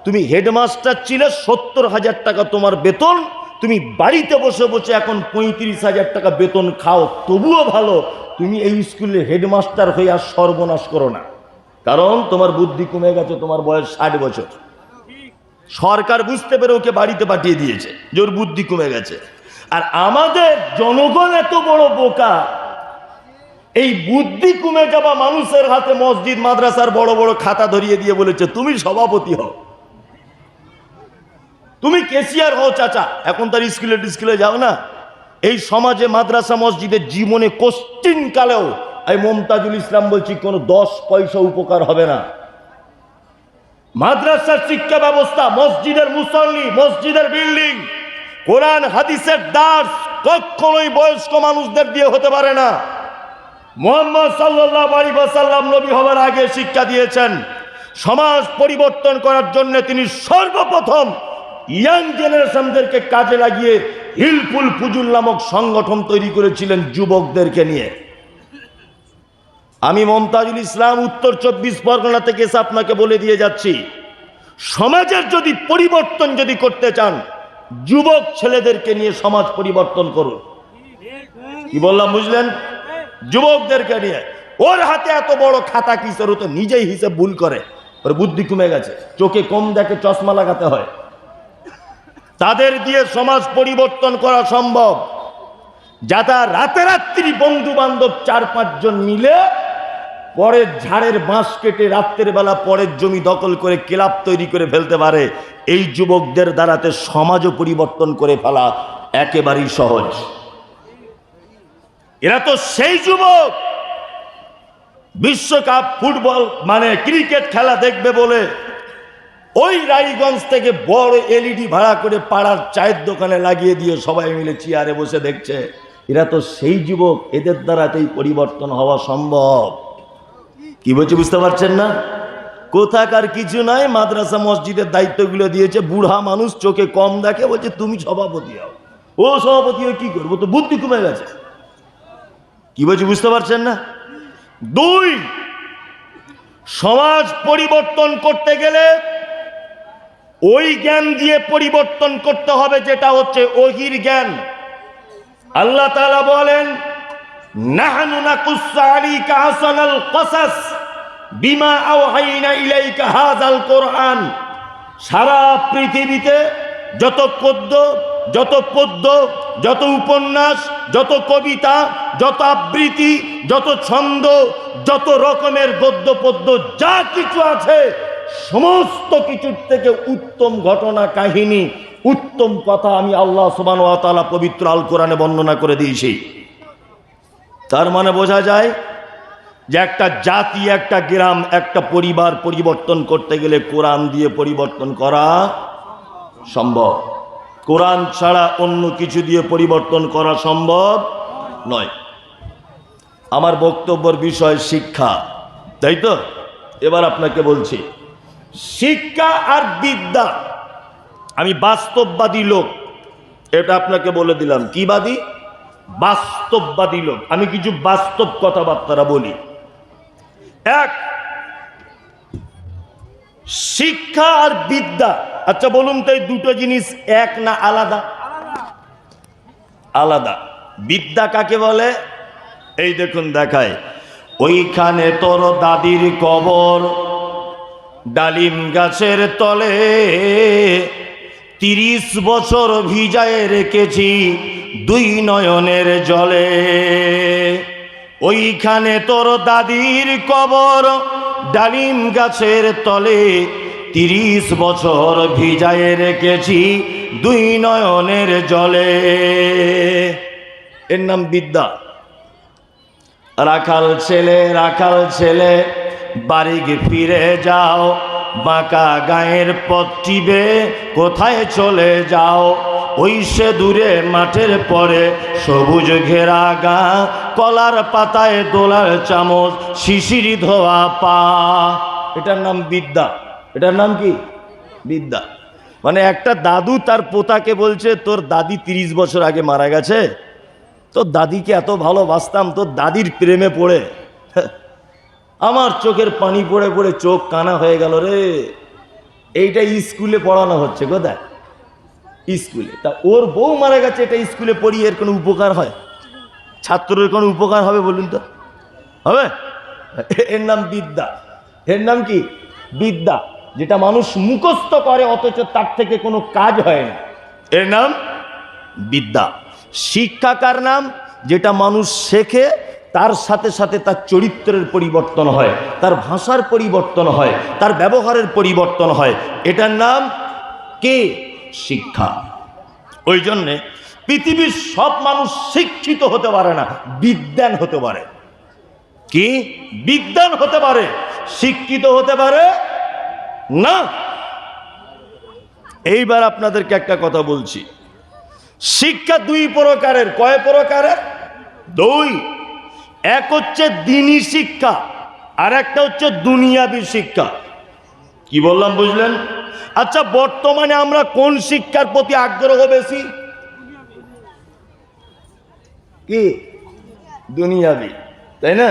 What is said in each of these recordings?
তুমি হেডমাস্টার ছিলে, 70,000 টাকা তোমার বেতন, তুমি বাড়িতে বসে বসে এখন 35,000 টাকা বেতন খাও, তবুও ভালো তুমি এই স্কুলে হেডমাস্টার হয়ে আর সর্বনাশ করো না। কারণ তোমার বুদ্ধি কমে গেছে, তোমার বয়স 60 বছর। সরকার বুঝতে পেরে ওকে বাড়িতে পাঠিয়ে দিয়েছে যে ওর বুদ্ধি কমে গেছে। আর আমাদের জনগণ এত বড় বোকা, এই বুদ্ধি কমে যাওয়া মানুষের হাতে মসজিদ মাদ্রাসার বড় বড় খাতা ধরিয়ে দিয়ে বলেছে তুমি সভাপতি হও, তুমি কেসিয়ার হও চাচা। এখন তার স্কুলে যাও না। এই সমাজে মাদ্রাসা মসজিদের জীবনে কোশ্চিন কালেও এই মমতাজুল ইসলাম বলছি কোনো 10 পয়সা উপকার হবে না। মাদ্রাসার শিক্ষা ব্যবস্থা, মসজিদের মুসল্লি, মসজিদের বিল্ডিং, কোরআন হাদিসের দার্স কখনোই বয়স্ক মানুষদের দিয়ে হতে পারে না। মুহাম্মদ সাল্লাল্লাহু আলাইহি ওয়াসাল্লাম নবী হওয়ার আগে শিক্ষা দিয়েছেন, সমাজ পরিবর্তন করার জন্য তিনি সর্বপ্রথম ইয়াং জেনারেশনদেরকে কাজে লাগিয়ে হিলফুল ফুজুল নামক সংগঠন তৈরি করেছিলেন যুবকদেরকে নিয়ে। আমি মমতাজুল ইসলাম উত্তর 24 পরগনা থেকে এসে আপনাকে বলে দিয়ে যাচ্ছি, সমাজের যদি পরিবর্তন যদি করতে চান, যুবক ছেলেদেরকে নিয়ে সমাজ পরিবর্তন করুন। কি বললাম বুঝলেন? যুবকদেরকে নিয়ে। ওর হাতে এত বড় খাতা কিসের? ও তো নিজেই হিসেব ভুল করে, ওর বুদ্ধি কমে গেছে, চোখে কম দেখে, চশমা লাগাতে হয়। তাদের দিয়ে সমাজ পরিবর্তন করা সম্ভব। যারা রাতারাত্রি বন্ধু বান্ধব 4-5 জন মিলে পরের ঝাড়ের বাঁশ কেটে রাত্রের বেলা পরের জমি দখল করে ক্লাব তৈরি করে ফেলতে পারে, এই যুবকদের দ্বারাতে সমাজও পরিবর্তন করে ফেলা একেবারেই সহজ। এরা তো সেই যুবক বিশ্বকাপ ফুটবল মানে ক্রিকেট খেলা দেখবে বলে ওই রায়গঞ্জ থেকে বড় এলইডি ভাড়া করে পাড়ার চায়ের দোকানে লাগিয়ে দিয়ে সবাই মিলে চেয়ারে বসে দেখছে। এরা তো সেই যুবক, এদের দ্বারাতেই পরিবর্তন হওয়া সম্ভব। কি বলছে বুঝতে পারছেন না? কোথাকার কিছু নয়, মাদ্রাসা মসজিদের দায়িত্বগুলো দিয়েছে, বুড়া মানুষ চোখে কম দেখে, বলছে তুমি সভাপতি হও। ও সভাপতি হয়ে কি করবো? তো বুদ্ধি কমে গেছে। কি বলছে বুঝতে পারছেন না? 2, সমাজ পরিবর্তন করতে গেলে ওই জ্ঞান দিয়ে পরিবর্তন করতে হবে যেটা হচ্ছে ওহির জ্ঞান। আল্লাহ তাআলা বলেন, নাহনু নাকুসসু আলাইকা আহসানাল কসাস বিমা আওহাইনা ইলাইকা হাযাল কোরআন। সারা পৃথিবীতে যত পদ্য, যত উপন্যাস, যত কবিতা, যত আবৃত্তি, যত ছন্দ, যত রকমের গদ্য পদ্য যা কিছু আছে, সমস্ত কিছুর থেকে উত্তম ঘটনা কাহিনী, উত্তম কথা আমি আল্লাহ সুবহানাহু ওয়া তাআলা পবিত্র আল কোরআনে বর্ণনা করে দিয়েছি। তার মানে বোঝা যায় যে একটা জাতি, একটা গ্রাম, একটা পরিবার পরিবর্তন করতে গেলে কোরআন দিয়ে পরিবর্তন করা সম্ভব। কোরআন ছাড়া অন্য কিছু দিয়ে পরিবর্তন করা সম্ভব নয়। আমার বক্তব্যের বিষয় শিক্ষা, তাই তো? এবার আপনাকে বলছি, শিক্ষা আর বিদ্যা, আমি বাস্তববাদী লোক, এটা আপনাকে বলে দিলাম। কি বাদী? বাস্তববাদী লোক। আমি কিছু বাস্তব কথাবার্তা বলি। 1, শিক্ষা আর বিদ্যা। আচ্ছা বলুন তো, এই দুটো জিনিস এক না আলাদা? আলাদা। বিদ্যা কাকে বলে? এই দেখুন দেখায়, ওইখানে তোর দাদির কবর, ডালিম গাছের তলে 30 বছর ভিজায় রেখেছি 2 নয়নের জলে। ওইখানে তোর দাদির কবর, ডালিম গাছের তলে 30 বছর ভিজায় রেখেছি 2 নয়নের জলে। এর নাম বিদ্যা। রাখাল ছেলে বাড়ি ফিরে যাও, বাঁকা গায়ের পথ টিপে কোথায় চলে যাও। ওই সে দূরে মাঠের পরে সবুজ ঘেরা গা, কলার পাতায় দোলার চামচ, শিশির ধোয়া পা। এটার নাম বিদ্যা। এটার নাম কি? বিদ্যা। মানে একটা দাদু তার পোতাকে বলছে, তোর দাদি 30 বছর আগে মারা গেছে, তোর দাদিকে এত ভালোবাসতাম, তোর দাদির প্রেমে পড়ে আমার চোখের পানি পড়ে পড়ে চোখ কানা হয়ে গেল রে। এইটা স্কুলে পড়ানো হচ্ছে, কোথায়? স্কুলে। তা ওর বউ মারা গেছে, এটা স্কুলে পড়িয়ে এর কোনো উপকার হয়? ছাত্রের কোনো উপকার হবে বলুন তো? হবে? এর নাম বিদ্যা। এর নাম কি? বিদ্যা, যেটা মানুষ মুখস্থ করে অথচ তার থেকে কোনো কাজ হয় না, এর নাম বিদ্যা। শিক্ষা কার নাম? যেটা মানুষ শেখে, তার সাথে সাথে তার চরিত্রের পরিবর্তন হয়, তার ভাষার পরিবর্তন হয়, তার ব্যবহারের পরিবর্তন হয়, এটার নাম কে? শিক্ষা। ওই জন্যে পৃথিবীর সব মানুষ শিক্ষিত হতে পারে না, বিদ্বান হতে পারে। কি? বিদ্বান হতে পারে, শিক্ষিত হতে পারে না। এইবার আপনাদেরকে একটা কথা বলছি, শিক্ষা দুই প্রকারের। কয় প্রকারের? দুই। এক হচ্ছে দ্বীনি শিক্ষা, আর একটা হচ্ছে দুনিয়াবী শিক্ষা। কি বললাম বুঝলেন? আচ্ছা, বর্তমানে আমরা কোন শিক্ষার প্রতি আগ্রহ বেশি? কি? দুনিয়াবী, তাই না?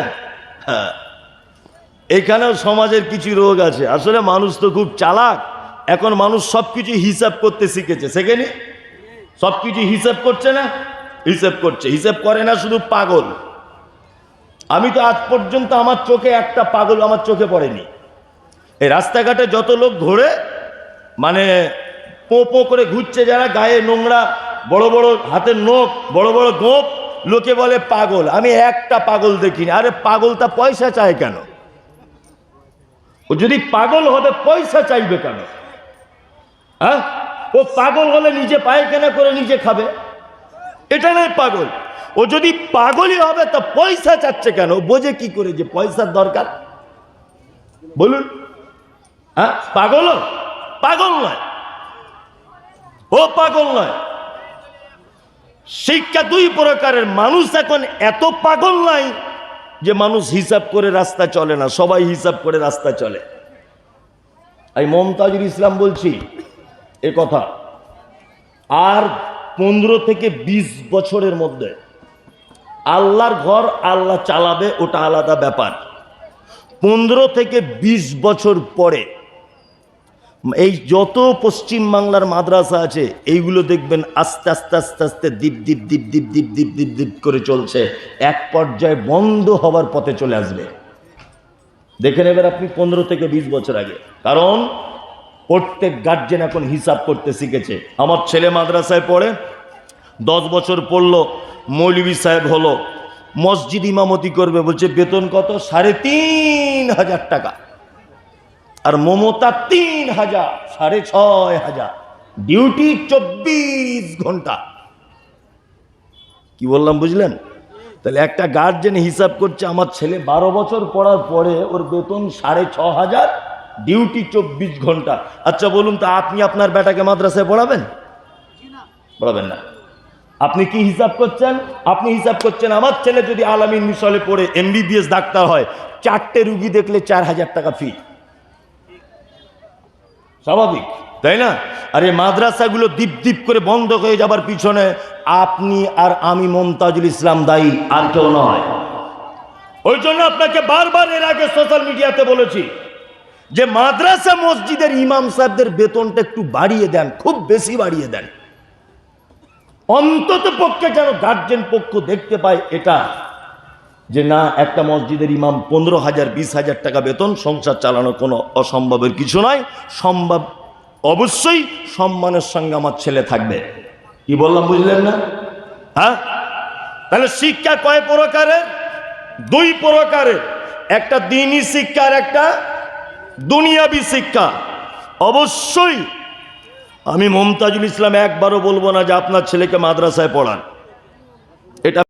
হ্যাঁ। এখানেও সমাজের কিছু রোগ আছে। আসলে মানুষ তো খুব চালাক, এখন মানুষ সবকিছু হিসাব করতে শিখেছে। শেখেনি? সবকিছু হিসাব করছে না? হিসাব করছে। হিসাব করে না শুধু পাগল। আমি তো আজ পর্যন্ত আমার চোখে একটা পাগল আমার চোখে পড়েনি। এই রাস্তাঘাটে যত লোক ঘোরে, মানে পো পো করে ঘুরছে, যারা গায়ে নোংরা, বড় বড় হাতের নখ, বড় বড় গোপ, লোকে বলে পাগল। আমি একটা পাগল দেখিনি। আরে পাগলটা পয়সা চায় কেন? ও যদি পাগল হবে পয়সা চাইবে কেন? হ্যাঁ, ও পাগল হলে নিজে পায়খানা করে নিজে খাবে, এটা নয় পাগল। ও যদি পাগলই হবে তা পয়সা চাচ্ছে কেন? বোঝে কি করে যে পয়সার দরকার? বলুন। হ্যাঁ, পাগল? পাগল নয়, ও পাগল নয়। শিক্ষা দুই প্রকারের। মানুষ এখন এত পাগল নাই যে মানুষ হিসাব করে রাস্তা চলে না, সবাই হিসাব করে রাস্তা চলে। এই মমতাজুল ইসলাম বলছি এ কথা, আর 15 থেকে 20 বছরের মধ্যে আল্লাহর ঘর আল্লাহ চালাবে, ওটা আলাদা ব্যাপার। 15 থেকে 20 বছর পরে এই যত পশ্চিম বাংলার মাদ্রাসা আছে এইগুলো দেখবেন আস্তে আস্তে আস্তে আস্তে দীপ দীপ দীপ দীপ দীপ দীপ দীপ দীপ করে চলছে, এক পর্যায়ে বন্ধ হবার পথে চলে আসবে। দেখে নেবেন আপনি 15 থেকে 20 বছর আগে। কারণ প্রত্যেক গার্জেন এখন হিসাব করতে শিখেছে। আমার ছেলে মাদ্রাসায় পড়ে, 10 বছর পড়লো, মৌলভী সাহেব হলো, মসজিদ ইমামতি করবে, বলছে বেতন কত? 3,500 টাকা। আর মমতা 3,000, 6,500, ডিউটি 24 ঘন্টা। কি বললাম বুঝলেন? তাহলে একটা গার্জেন হিসাব করছে আমার ছেলে 12 বছর পড়ার পরে ওর বেতন 6,500, ডিউটি 24 ঘন্টা। আচ্ছা বলুন তো, আপনি আপনার বেটাকে মাদ্রাসায় পড়াবেন? পড়াবেন না। আপনি কি হিসাব করছেন? আপনি হিসাব করছেন আমার ছেলে যদি আলামিন মিশলে পড়ে MBBS ডাক্তার হয়, 4টে রুগী দেখলে 4,000 টাকা ফি। স্বাভাবিক, তাই না? আর এই মাদ্রাসাগুলো দ্বীপ দ্বীপ করে বন্ধ হয়ে যাবার পিছনে আপনি আর আমি মমতাজুল ইসলাম দায়ী, আর কেউ নয়। ওই জন্য আপনাকে বারবার এর আগে সোশ্যাল মিডিয়াতে বলেছি যে মাদ্রাসা মসজিদের ইমাম সাহেবদের বেতনটা একটু বাড়িয়ে দেন, খুব বেশি বাড়িয়ে দেন। অন্তত পক্ষে যেন গার্জেন পক্ষ দেখতে পায় এটা, যে না, একটা মসজিদের ইমাম 15,000 20,000 টাকা বেতন, সংসার চালানো কোনো অসম্ভবের কিছু নয়, সম্ভব অবশ্যই, সম্মানের সঙ্গে আমার ছেলে থাকবে। কি বললাম বুঝলেন না? হ্যাঁ, তাহলে শিক্ষা কয় প্রকারের? দুই প্রকারের। একটা দ্বীনি শিক্ষা আর একটা দুনিয়াবী শিক্ষা। অবশ্যই আমি মমতাজুল ইসলাম একবারও বলবো না যে আপনার ছেলেকে মাদ্রাসায় পড়ান।